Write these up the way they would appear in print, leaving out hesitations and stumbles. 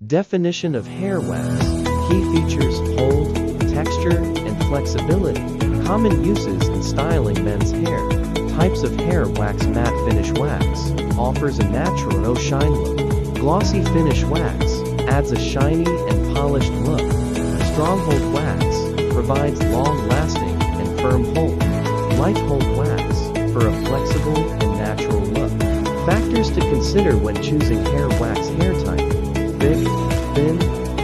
Definition of hair wax. Key features: hold, texture, and flexibility. Common uses in styling men's hair. Types of hair wax. Matte finish wax offers a natural no-shine look. Glossy finish wax adds a shiny and polished look. Stronghold wax provides long-lasting and firm hold. Light hold wax for a flexible and natural look. Factors to consider when choosing hair wax. Hair type: thick, thin,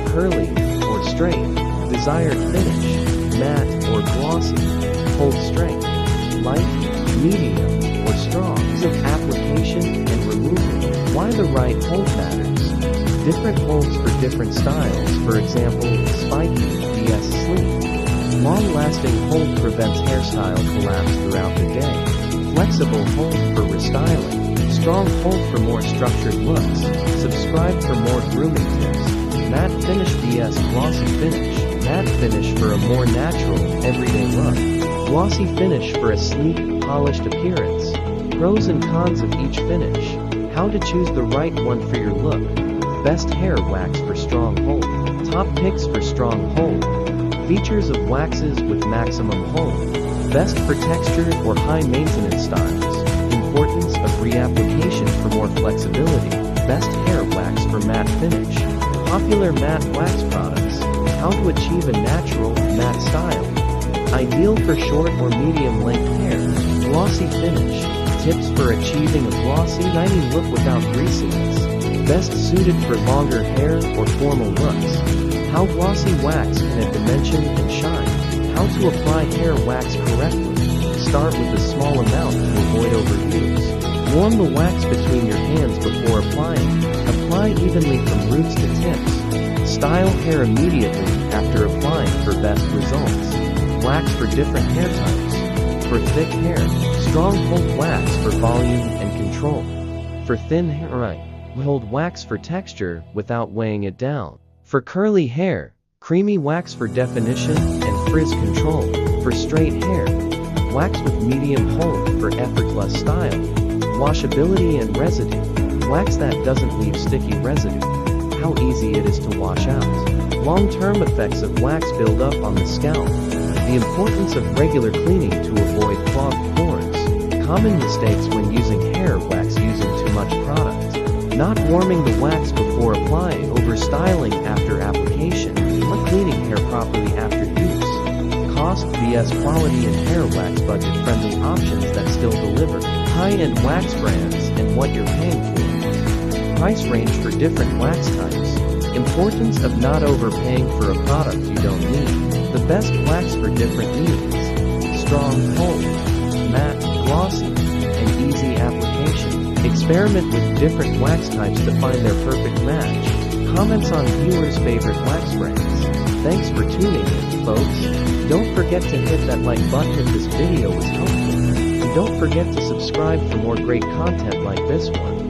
curly, or straight. Desired finish: matte or glossy. Hold strength: light, medium, or strong. Music application and removal. Why the right hold matters. Different holds for different styles. For example, spiky vs sleek. Long-lasting hold prevents hairstyle collapse throughout the day. Flexible hold for restyling. Strong hold for more structured looks. Subscribe for more grooming tips. Matte finish vs glossy finish. Matte finish for a more natural, everyday look. Glossy finish for a sleek, polished appearance. Pros and cons of each finish. How to choose the right one for your look. Best hair wax for strong hold. Top picks for strong hold. Features of waxes with maximum hold. Best for texture or high maintenance styles. Importance of reapplication for more flexibility. Best hair wax for matte finish. Popular matte wax products. How to achieve a natural, matte style. Ideal for short or medium length hair. Glossy finish. Tips for achieving a glossy, shiny look without greasiness. Best suited for longer hair or formal looks. How glossy wax can add dimension and shine. How to apply hair wax correctly. Start with a small amount to avoid overuse. Warm the wax between your hands before applying. Apply evenly from roots to tips. Style hair immediately after applying for best results. Wax for different hair types. For thick hair, strong hold wax for volume and control. For thin hair, hold wax for texture without weighing it down. For curly hair, creamy wax for definition and frizz control. For straight hair, wax with medium hold for effortless style. Washability and residue. Wax that doesn't leave sticky residue. How easy it is to wash out. Long-term effects of wax build up on the scalp. The importance of regular cleaning to avoid clogged pores. Common mistakes when using hair wax. Using too much product. Not warming the wax before applying. Overstyling after application. Not cleaning hair properly after use. Cost vs quality in hair wax. Budget-friendly options that still deliver. High-end wax brands and what you're paying for. Price range for different wax types. Importance of not overpaying for a product you don't need. The best wax for different needs. Strong hold, matte, glossy, and easy application. Experiment with different wax types to find their perfect match. Comments on viewers' favorite wax brands. Thanks for tuning in, folks. Don't forget to hit that like button if this video was helpful. And don't forget to subscribe for more great content like this one.